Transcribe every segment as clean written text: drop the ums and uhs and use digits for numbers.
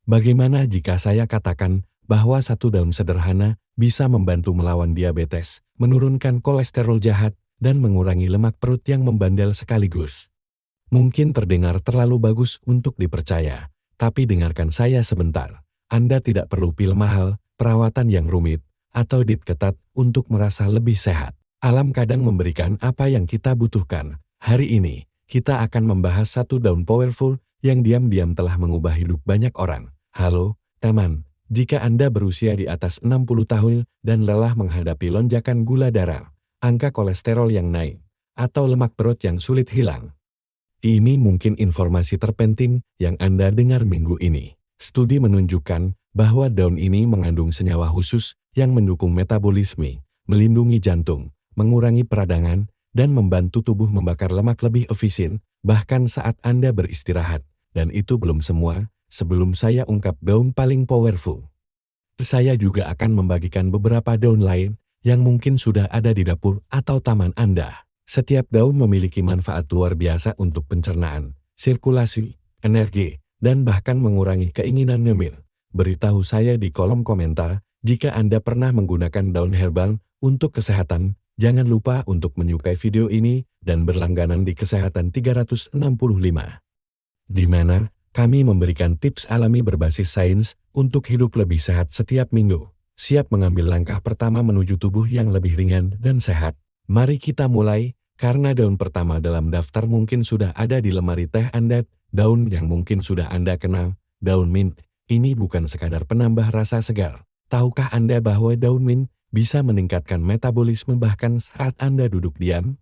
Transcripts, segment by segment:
Bagaimana jika saya katakan bahwa satu daun sederhana bisa membantu melawan diabetes, menurunkan kolesterol jahat, dan mengurangi lemak perut yang membandel sekaligus? Mungkin terdengar terlalu bagus untuk dipercaya, tapi dengarkan saya sebentar. Anda tidak perlu pil mahal, perawatan yang rumit, atau diet ketat untuk merasa lebih sehat. Alam kadang memberikan apa yang kita butuhkan. Hari ini, kita akan membahas satu daun powerful yang diam-diam telah mengubah hidup banyak orang. Halo, teman. Jika Anda berusia di atas 60 tahun dan lelah menghadapi lonjakan gula darah, angka kolesterol yang naik, atau lemak perut yang sulit hilang, ini mungkin informasi terpenting yang Anda dengar minggu ini. Studi menunjukkan bahwa daun ini mengandung senyawa khusus yang mendukung metabolisme, melindungi jantung, mengurangi peradangan, dan membantu tubuh membakar lemak lebih efisien, bahkan saat Anda beristirahat. Dan itu belum semua, sebelum saya ungkap daun paling powerful, saya juga akan membagikan beberapa daun lain yang mungkin sudah ada di dapur atau taman Anda. Setiap daun memiliki manfaat luar biasa untuk pencernaan, sirkulasi, energi, dan bahkan mengurangi keinginan ngemil. Beritahu saya di kolom komentar jika Anda pernah menggunakan daun herbal untuk kesehatan. Jangan lupa untuk menyukai video ini dan berlangganan di Kesehatan 365, di mana kami memberikan tips alami berbasis sains untuk hidup lebih sehat setiap minggu. Siap mengambil langkah pertama menuju tubuh yang lebih ringan dan sehat? Mari kita mulai, karena daun pertama dalam daftar mungkin sudah ada di lemari teh Anda. Daun yang mungkin sudah Anda kenal, daun mint. Ini bukan sekadar penambah rasa segar. Tahukah Anda bahwa daun mint bisa meningkatkan metabolisme bahkan saat Anda duduk diam?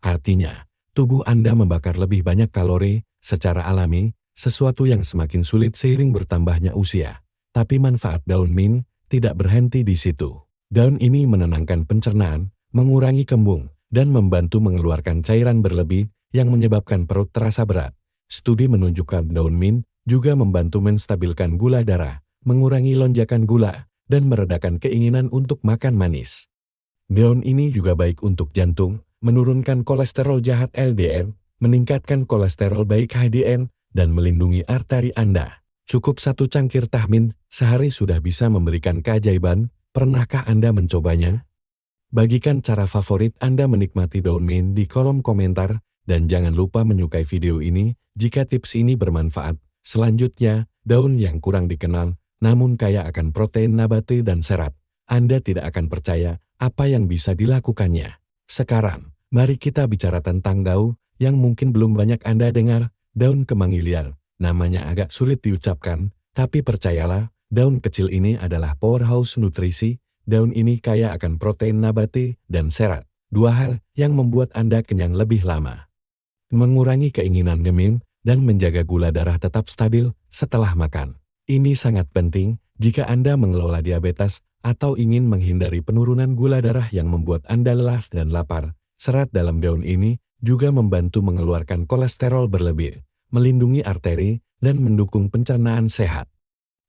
Artinya, tubuh Anda membakar lebih banyak kalori secara alami, sesuatu yang semakin sulit seiring bertambahnya usia. Tapi manfaat daun mint tidak berhenti di situ. Daun ini menenangkan pencernaan, mengurangi kembung, dan membantu mengeluarkan cairan berlebih yang menyebabkan perut terasa berat. Studi menunjukkan daun mint juga membantu menstabilkan gula darah, mengurangi lonjakan gula, dan meredakan keinginan untuk makan manis. Daun ini juga baik untuk jantung, menurunkan kolesterol jahat LDL, meningkatkan kolesterol baik HDL, dan melindungi arteri Anda. Cukup satu cangkir teh mint sehari sudah bisa memberikan keajaiban. Pernahkah Anda mencobanya? Bagikan cara favorit Anda menikmati daun mint di kolom komentar, dan jangan lupa menyukai video ini jika tips ini bermanfaat. Selanjutnya, daun yang kurang dikenal, namun kaya akan protein nabati dan serat. Anda tidak akan percaya apa yang bisa dilakukannya. Sekarang, mari kita bicara tentang daun yang mungkin belum banyak Anda dengar, daun kemangi liar. Namanya agak sulit diucapkan, tapi percayalah, daun kecil ini adalah powerhouse nutrisi. Daun ini kaya akan protein nabati dan serat, dua hal yang membuat Anda kenyang lebih lama, mengurangi keinginan ngemil, dan menjaga gula darah tetap stabil setelah makan. Ini sangat penting jika Anda mengelola diabetes atau ingin menghindari penurunan gula darah yang membuat Anda lelah dan lapar. Serat dalam daun ini juga membantu mengeluarkan kolesterol berlebih, melindungi arteri, dan mendukung pencernaan sehat.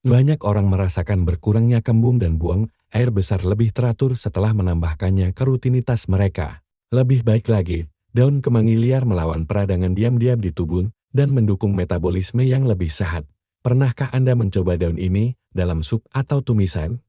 Banyak orang merasakan berkurangnya kembung dan buang air besar lebih teratur setelah menambahkannya ke rutinitas mereka. Lebih baik lagi, daun kemangi liar melawan peradangan diam-diam di tubuh dan mendukung metabolisme yang lebih sehat. Pernahkah Anda mencoba daun ini dalam sup atau tumisan?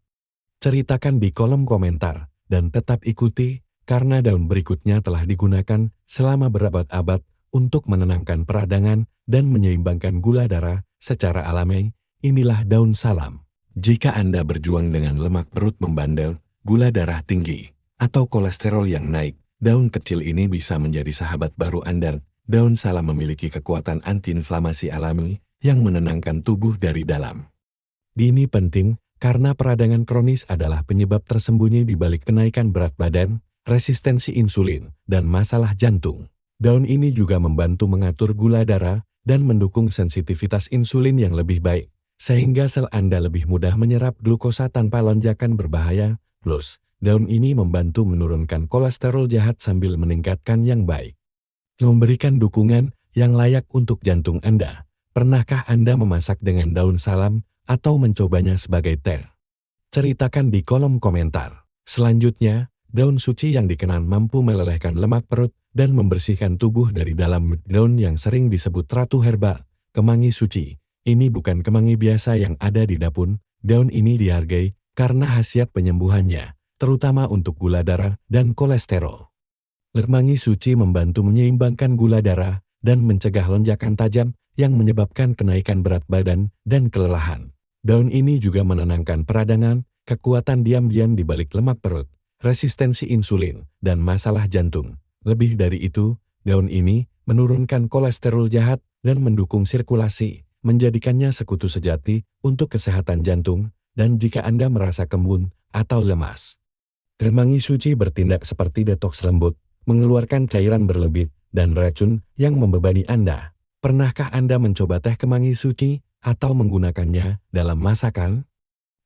Ceritakan di kolom komentar, dan tetap ikuti, karena daun berikutnya telah digunakan selama berabad-abad untuk menenangkan peradangan dan menyeimbangkan gula darah secara alami. Inilah daun salam. Jika Anda berjuang dengan lemak perut membandel, gula darah tinggi, atau kolesterol yang naik, daun kecil ini bisa menjadi sahabat baru Anda. Daun salam memiliki kekuatan antiinflamasi alami yang menenangkan tubuh dari dalam. Ini penting karena peradangan kronis adalah penyebab tersembunyi di balik kenaikan berat badan, resistensi insulin, dan masalah jantung. Daun ini juga membantu mengatur gula darah dan mendukung sensitivitas insulin yang lebih baik, sehingga sel Anda lebih mudah menyerap glukosa tanpa lonjakan berbahaya. Plus, daun ini membantu menurunkan kolesterol jahat sambil meningkatkan yang baik, memberikan dukungan yang layak untuk jantung Anda. Pernahkah Anda memasak dengan daun salam atau mencobanya sebagai teh? Ceritakan di kolom komentar. Selanjutnya, daun suci yang dikenal mampu melelehkan lemak perut dan membersihkan tubuh dari dalam. Daun yang sering disebut ratu herbal, kemangi suci, Ini bukan kemangi biasa yang ada di dapur, daun ini dihargai karena khasiat penyembuhannya, terutama untuk gula darah dan kolesterol. Kemangi suci membantu menyeimbangkan gula darah dan mencegah lonjakan tajam yang menyebabkan kenaikan berat badan dan kelelahan. Daun ini juga menenangkan peradangan, kekuatan diam-diam di balik lemak perut, resistensi insulin, dan masalah jantung. Lebih dari itu, daun ini menurunkan kolesterol jahat dan mendukung sirkulasi, menjadikannya sekutu sejati untuk kesehatan jantung, dan jika Anda merasa kembung atau lemas. Kemangi suci bertindak seperti detoks lembut, mengeluarkan cairan berlebih dan racun yang membebani Anda. Pernahkah Anda mencoba teh kemangi suci atau menggunakannya dalam masakan?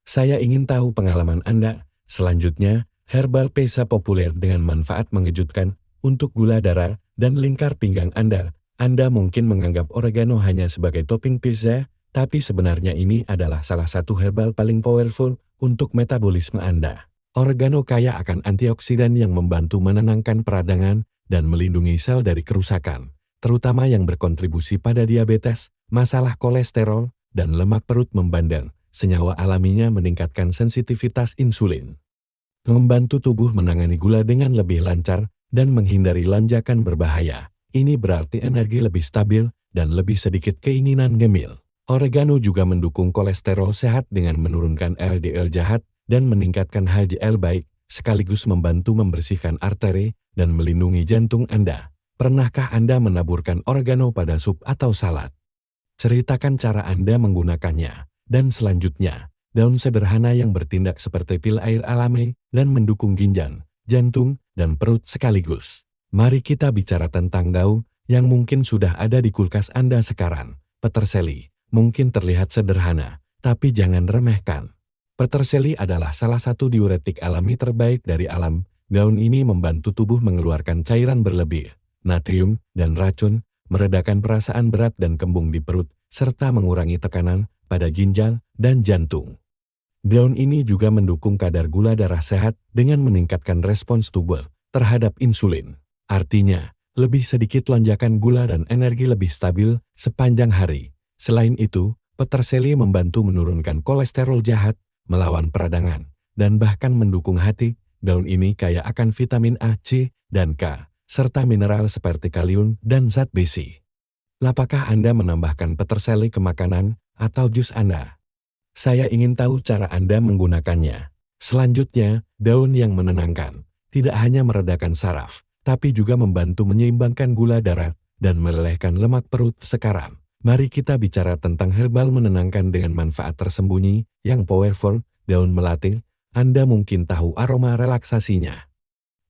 Saya ingin tahu pengalaman Anda. Selanjutnya, herbal pesa populer dengan manfaat mengejutkan untuk gula darah dan lingkar pinggang Anda. Anda mungkin menganggap oregano hanya sebagai topping pizza, tapi sebenarnya ini adalah salah satu herbal paling powerful untuk metabolisme Anda. Oregano kaya akan antioksidan yang membantu menenangkan peradangan dan melindungi sel dari kerusakan, terutama yang berkontribusi pada diabetes, masalah kolesterol, dan lemak perut membandel. Senyawa alaminya meningkatkan sensitivitas insulin, membantu tubuh menangani gula dengan lebih lancar, dan menghindari lonjakan berbahaya. Ini berarti energi lebih stabil dan lebih sedikit keinginan ngemil. Oregano juga mendukung kolesterol sehat dengan menurunkan LDL jahat dan meningkatkan HDL baik, sekaligus membantu membersihkan arteri dan melindungi jantung Anda. Pernahkah Anda menaburkan oregano pada sup atau salad? Ceritakan cara Anda menggunakannya. Dan selanjutnya, daun sederhana yang bertindak seperti pil air alami dan mendukung ginjal, jantung, dan perut sekaligus. Mari kita bicara tentang daun yang mungkin sudah ada di kulkas Anda sekarang. Peterseli, mungkin terlihat sederhana, tapi jangan remehkan. Peterseli adalah salah satu diuretik alami terbaik dari alam. Daun ini membantu tubuh mengeluarkan cairan berlebih, natrium, dan racun, meredakan perasaan berat dan kembung di perut, serta mengurangi tekanan pada ginjal dan jantung. Daun ini juga mendukung kadar gula darah sehat dengan meningkatkan respons tubuh terhadap insulin. Artinya, lebih sedikit lonjakan gula dan energi lebih stabil sepanjang hari. Selain itu, peterseli membantu menurunkan kolesterol jahat, melawan peradangan, dan bahkan mendukung hati. Daun ini kaya akan vitamin A, C, dan K, serta mineral seperti kalium dan zat besi. Apakah Anda menambahkan peterseli ke makanan atau jus Anda? Saya ingin tahu cara Anda menggunakannya. Selanjutnya, daun yang menenangkan tidak hanya meredakan saraf, tapi juga membantu menyeimbangkan gula darah dan melelehkan lemak perut. Sekarang, mari kita bicara tentang herbal menenangkan dengan manfaat tersembunyi yang powerful. Daun melati, Anda mungkin tahu aroma relaksasinya.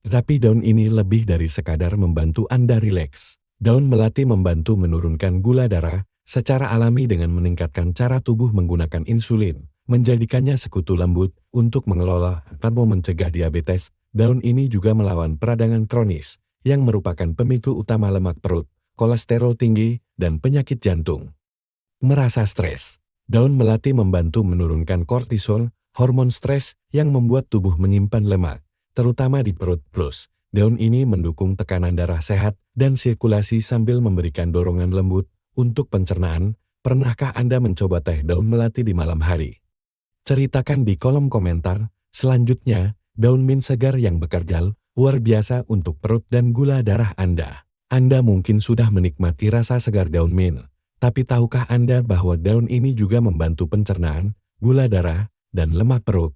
Tapi daun ini lebih dari sekadar membantu Anda rileks. Daun melati membantu menurunkan gula darah secara alami dengan meningkatkan cara tubuh menggunakan insulin, menjadikannya sekutu lembut untuk mengelola atau mencegah diabetes. Daun ini juga melawan peradangan kronis, yang merupakan pemicu utama lemak perut, kolesterol tinggi, dan penyakit jantung. Merasa stres. Daun melati membantu menurunkan kortisol, hormon stres yang membuat tubuh menyimpan lemak, terutama di perut. Plus, daun ini mendukung tekanan darah sehat dan sirkulasi sambil memberikan dorongan lembut untuk pencernaan. Pernahkah Anda mencoba teh daun melati di malam hari? Ceritakan di kolom komentar. Selanjutnya, daun mint segar yang bekerja luar biasa untuk perut dan gula darah Anda. Anda mungkin sudah menikmati rasa segar daun mint, tapi tahukah Anda bahwa daun ini juga membantu pencernaan, gula darah, dan lemak perut?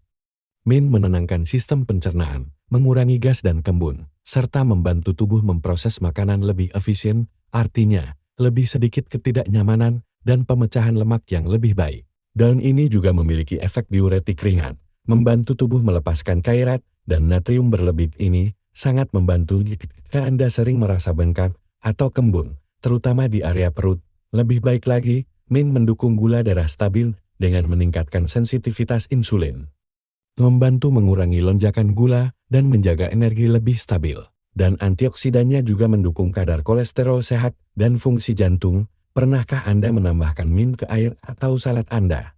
Mint menenangkan sistem pencernaan, mengurangi gas dan kembung, serta membantu tubuh memproses makanan lebih efisien, artinya lebih sedikit ketidaknyamanan dan pemecahan lemak yang lebih baik. Daun ini juga memiliki efek diuretik ringan, membantu tubuh melepaskan cairan dan natrium berlebih. Ini sangat membantu jika Anda sering merasa bengkak atau kembung, terutama di area perut. Lebih baik lagi, mint mendukung gula darah stabil dengan meningkatkan sensitivitas insulin, membantu mengurangi lonjakan gula dan menjaga energi lebih stabil. Dan antioksidannya juga mendukung kadar kolesterol sehat dan fungsi jantung. Pernahkah Anda menambahkan mint ke air atau salad Anda?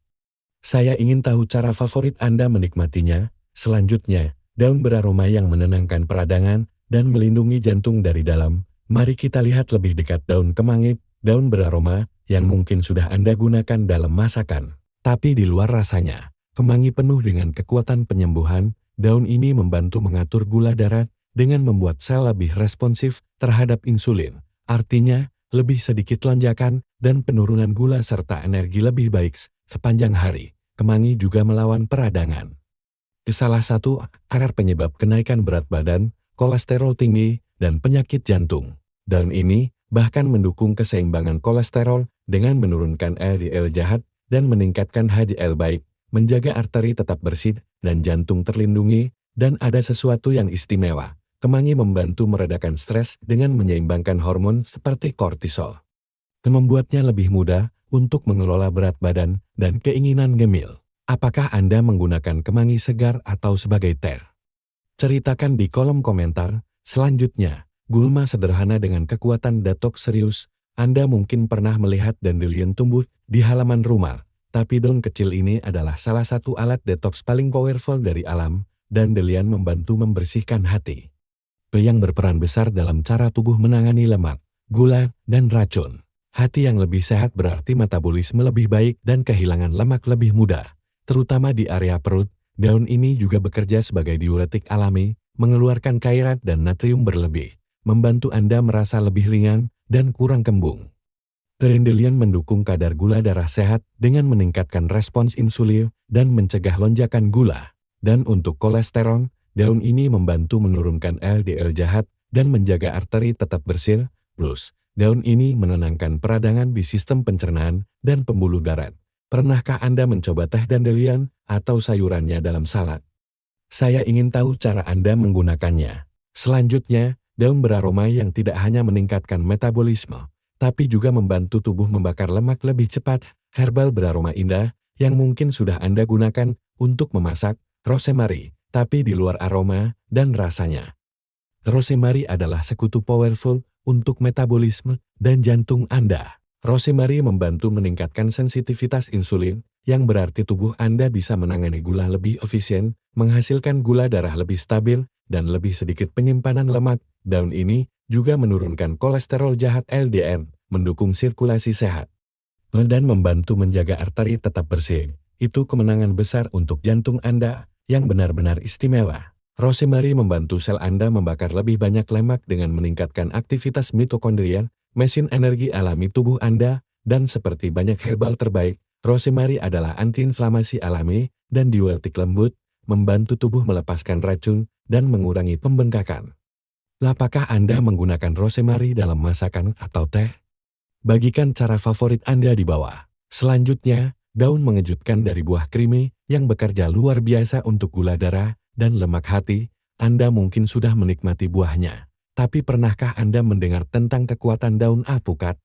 Saya ingin tahu cara favorit Anda menikmatinya. Selanjutnya, daun beraroma yang menenangkan peradangan dan melindungi jantung dari dalam. Mari kita lihat lebih dekat daun kemangi. Daun beraroma yang mungkin sudah Anda gunakan dalam masakan. Tapi di luar rasanya, kemangi penuh dengan kekuatan penyembuhan, daun ini membantu mengatur gula darah dengan membuat sel lebih responsif terhadap insulin. Artinya, lebih sedikit lonjakan dan penurunan gula serta energi lebih baik sepanjang hari. Kemangi juga melawan peradangan. Salah satu akar penyebab kenaikan berat badan, kolesterol tinggi, dan penyakit jantung. Daun ini bahkan mendukung keseimbangan kolesterol dengan menurunkan LDL jahat dan meningkatkan HDL baik, menjaga arteri tetap bersih dan jantung terlindungi, dan ada sesuatu yang istimewa. Kemangi membantu meredakan stres dengan menyeimbangkan hormon seperti kortisol. Membuatnya lebih mudah untuk mengelola berat badan dan keinginan ngemil. Apakah Anda menggunakan kemangi segar atau sebagai teh? Ceritakan di kolom komentar. Selanjutnya, gulma sederhana dengan kekuatan detoks serius. Anda mungkin pernah melihat dandelion tumbuh di halaman rumah, tapi daun kecil ini adalah salah satu alat detoks paling powerful dari alam. Dandelion membantu membersihkan hati, yang berperan besar dalam cara tubuh menangani lemak, gula, dan racun. Hati yang lebih sehat berarti metabolisme lebih baik dan kehilangan lemak lebih mudah, terutama di area perut. Daun ini juga bekerja sebagai diuretik alami, mengeluarkan cairan dan natrium berlebih, membantu Anda merasa lebih ringan dan kurang kembung. Dandelion mendukung kadar gula darah sehat dengan meningkatkan respons insulin dan mencegah lonjakan gula. Dan untuk kolesterol, daun ini membantu menurunkan LDL jahat dan menjaga arteri tetap bersih. Plus, daun ini menenangkan peradangan di sistem pencernaan dan pembuluh darah. Pernahkah Anda mencoba teh dandelion atau sayurannya dalam salad? Saya ingin tahu cara Anda menggunakannya. Selanjutnya, daun beraroma yang tidak hanya meningkatkan metabolisme, tapi juga membantu tubuh membakar lemak lebih cepat. Herbal beraroma indah yang mungkin sudah Anda gunakan untuk memasak, rosemary, tapi di luar aroma dan rasanya. Rosemary adalah sekutu powerful untuk metabolisme dan jantung Anda. Rosemary membantu meningkatkan sensitivitas insulin, yang berarti tubuh Anda bisa menangani gula lebih efisien, menghasilkan gula darah lebih stabil, dan lebih sedikit penyimpanan lemak. Daun ini juga menurunkan kolesterol jahat LDL, mendukung sirkulasi sehat, dan membantu menjaga arteri tetap bersih. Itu kemenangan besar untuk jantung Anda, yang benar-benar istimewa. Rosemary membantu sel Anda membakar lebih banyak lemak dengan meningkatkan aktivitas mitokondria, mesin energi alami tubuh Anda, dan seperti banyak herbal terbaik, rosemary adalah antiinflamasi alami dan diuretik lembut, membantu tubuh melepaskan racun dan mengurangi pembengkakan. Apakah Anda menggunakan rosemary dalam masakan atau teh? Bagikan cara favorit Anda di bawah. Selanjutnya, daun mengejutkan dari buah krimi yang bekerja luar biasa untuk gula darah dan lemak hati. Anda mungkin sudah menikmati buahnya, tapi pernahkah Anda mendengar tentang kekuatan daun alpukat?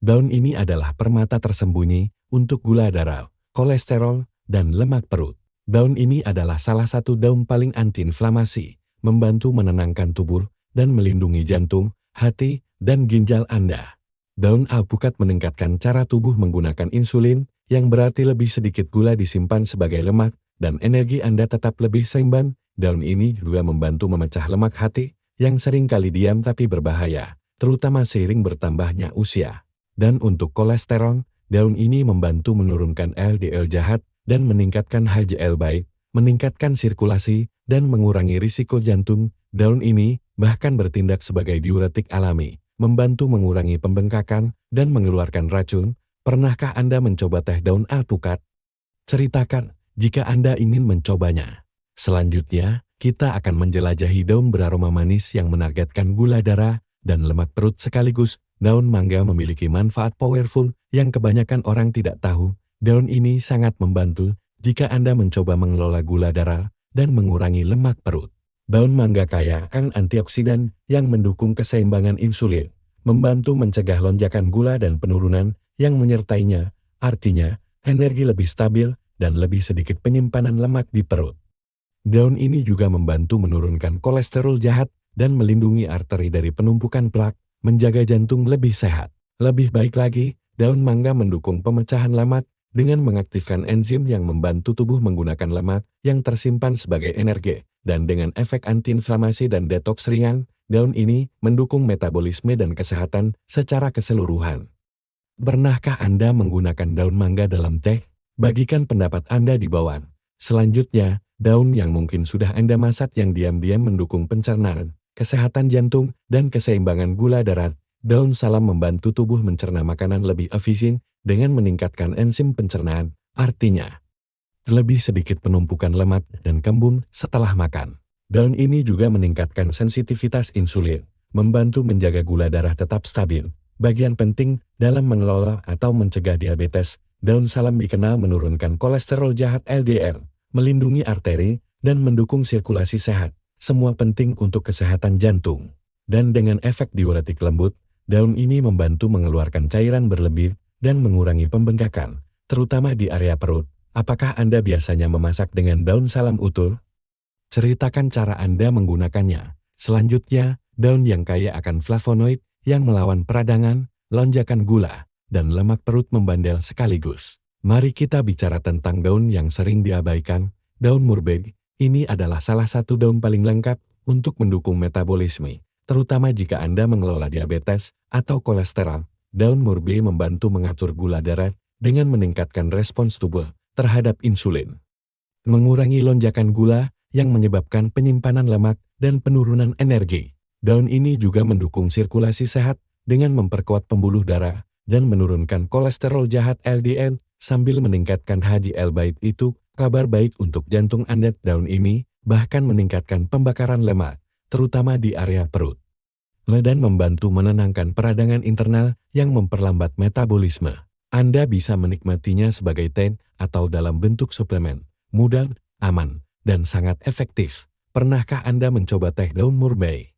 Daun ini adalah permata tersembunyi untuk gula darah, kolesterol, dan lemak perut. Daun ini adalah salah satu daun paling antiinflamasi, membantu menenangkan tubuh dan melindungi jantung, hati, dan ginjal Anda. Daun alpukat meningkatkan cara tubuh menggunakan insulin, yang berarti lebih sedikit gula disimpan sebagai lemak, dan energi Anda tetap lebih seimbang. Daun ini juga membantu memecah lemak hati, yang sering kali diam tapi berbahaya, terutama seiring bertambahnya usia. Dan untuk kolesterol, daun ini membantu menurunkan LDL jahat, dan meningkatkan HDL baik, meningkatkan sirkulasi, dan mengurangi risiko jantung. Daun ini bahkan bertindak sebagai diuretik alami, membantu mengurangi pembengkakan, dan mengeluarkan racun. Pernahkah Anda mencoba teh daun alpukat? Ceritakan jika Anda ingin mencobanya. Selanjutnya, kita akan menjelajahi daun beraroma manis yang menargetkan gula darah dan lemak perut sekaligus. Daun mangga memiliki manfaat powerful yang kebanyakan orang tidak tahu. Daun ini sangat membantu jika Anda mencoba mengelola gula darah dan mengurangi lemak perut. Daun mangga kaya akan antioksidan yang mendukung keseimbangan insulin, membantu mencegah lonjakan gula dan penurunan yang menyertainya, artinya energi lebih stabil dan lebih sedikit penyimpanan lemak di perut. Daun ini juga membantu menurunkan kolesterol jahat dan melindungi arteri dari penumpukan plak, menjaga jantung lebih sehat. Lebih baik lagi, daun mangga mendukung pemecahan lemak dengan mengaktifkan enzim yang membantu tubuh menggunakan lemak yang tersimpan sebagai energi, dan dengan efek antiinflamasi dan detoks ringan, daun ini mendukung metabolisme dan kesehatan secara keseluruhan. Pernahkah Anda menggunakan daun mangga dalam teh? Bagikan pendapat Anda di bawah. Selanjutnya, daun yang mungkin sudah Anda masak yang diam-diam mendukung pencernaan, kesehatan jantung, dan keseimbangan gula darah. Daun salam membantu tubuh mencerna makanan lebih efisien dengan meningkatkan enzim pencernaan, artinya lebih sedikit penumpukan lemak dan kembung setelah makan. Daun ini juga meningkatkan sensitivitas insulin, membantu menjaga gula darah tetap stabil. Bagian penting dalam mengelola atau mencegah diabetes, daun salam dikenal menurunkan kolesterol jahat LDL, melindungi arteri, dan mendukung sirkulasi sehat. Semua penting untuk kesehatan jantung. Dan dengan efek diuretik lembut, daun ini membantu mengeluarkan cairan berlebih dan mengurangi pembengkakan, terutama di area perut. Apakah Anda biasanya memasak dengan daun salam utuh? Ceritakan cara Anda menggunakannya. Selanjutnya, daun yang kaya akan flavonoid yang melawan peradangan, lonjakan gula, dan lemak perut membandel sekaligus. Mari kita bicara tentang daun yang sering diabaikan, daun murbei. Ini adalah salah satu daun paling lengkap untuk mendukung metabolisme, terutama jika Anda mengelola diabetes atau kolesterol. Daun murbei membantu mengatur gula darah dengan meningkatkan respons tubuh terhadap insulin, mengurangi lonjakan gula yang menyebabkan penyimpanan lemak dan penurunan energi. Daun ini juga mendukung sirkulasi sehat dengan memperkuat pembuluh darah dan menurunkan kolesterol jahat LDL sambil meningkatkan HDL. Baik itu kabar baik untuk jantung Anda. Daun ini bahkan meningkatkan pembakaran lemak, terutama di area perut, dan membantu menenangkan peradangan internal yang memperlambat metabolisme. Anda bisa menikmatinya sebagai teh atau dalam bentuk suplemen, mudah, aman, dan sangat efektif. Pernahkah Anda mencoba teh daun murbei?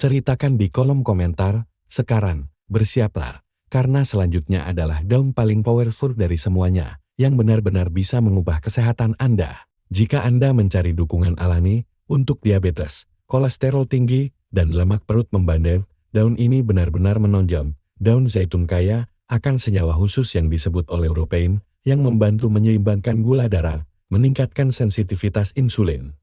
Ceritakan di kolom komentar. Sekarang, bersiaplah, karena selanjutnya adalah daun paling powerful dari semuanya, yang benar-benar bisa mengubah kesehatan Anda. Jika Anda mencari dukungan alami untuk diabetes, kolesterol tinggi, dan lemak perut membandel, daun ini benar-benar menonjol. Daun zaitun kaya akan senyawa khusus yang disebut oleh Europein, yang membantu menyeimbangkan gula darah, meningkatkan sensitivitas insulin,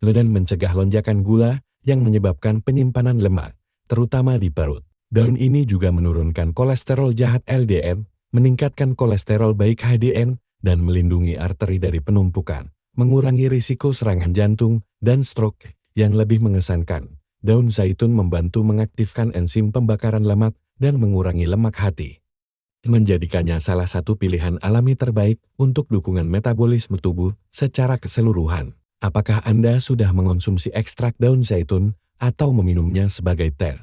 dan mencegah lonjakan gula yang menyebabkan penyimpanan lemak, terutama di perut. Daun ini juga menurunkan kolesterol jahat LDL, meningkatkan kolesterol baik HDL, dan melindungi arteri dari penumpukan, mengurangi risiko serangan jantung dan stroke. Yang lebih mengesankan, daun zaitun membantu mengaktifkan enzim pembakaran lemak dan mengurangi lemak hati, menjadikannya salah satu pilihan alami terbaik untuk dukungan metabolisme tubuh secara keseluruhan. Apakah Anda sudah mengonsumsi ekstrak daun zaitun atau meminumnya sebagai teh?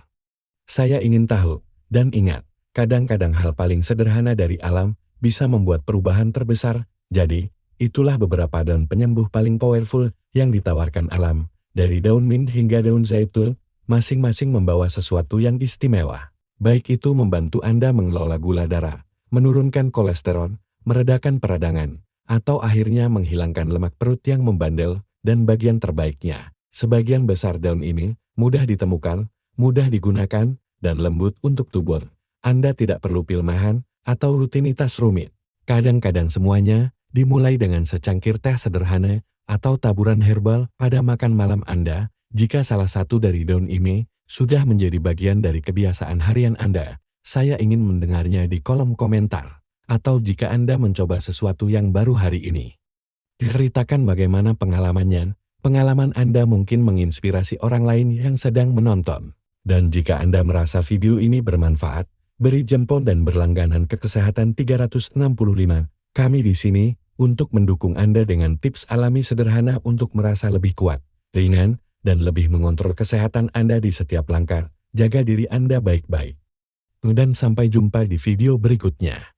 Saya ingin tahu, dan ingat, kadang-kadang hal paling sederhana dari alam bisa membuat perubahan terbesar. Jadi, itulah beberapa daun penyembuh paling powerful yang ditawarkan alam. Dari daun mint hingga daun zaitun, masing-masing membawa sesuatu yang istimewa. Baik itu membantu Anda mengelola gula darah, menurunkan kolesterol, meredakan peradangan, atau akhirnya menghilangkan lemak perut yang membandel. Dan bagian terbaiknya, sebagian besar daun ini mudah ditemukan, mudah digunakan, dan lembut untuk tubuh. Anda tidak perlu pil mahan atau rutinitas rumit. Kadang-kadang semuanya dimulai dengan secangkir teh sederhana atau taburan herbal pada makan malam Anda. Jika salah satu dari daun ini sudah menjadi bagian dari kebiasaan harian Anda, saya ingin mendengarnya di kolom komentar. Atau jika Anda mencoba sesuatu yang baru hari ini, ceritakan bagaimana pengalamannya. Pengalaman Anda mungkin menginspirasi orang lain yang sedang menonton. Dan jika Anda merasa video ini bermanfaat, beri jempol dan berlangganan ke Kesehatan 365. Kami di sini untuk mendukung Anda dengan tips alami sederhana untuk merasa lebih kuat, ringan, dan lebih mengontrol kesehatan Anda di setiap langkah. Jaga diri Anda baik-baik. Dan sampai jumpa di video berikutnya.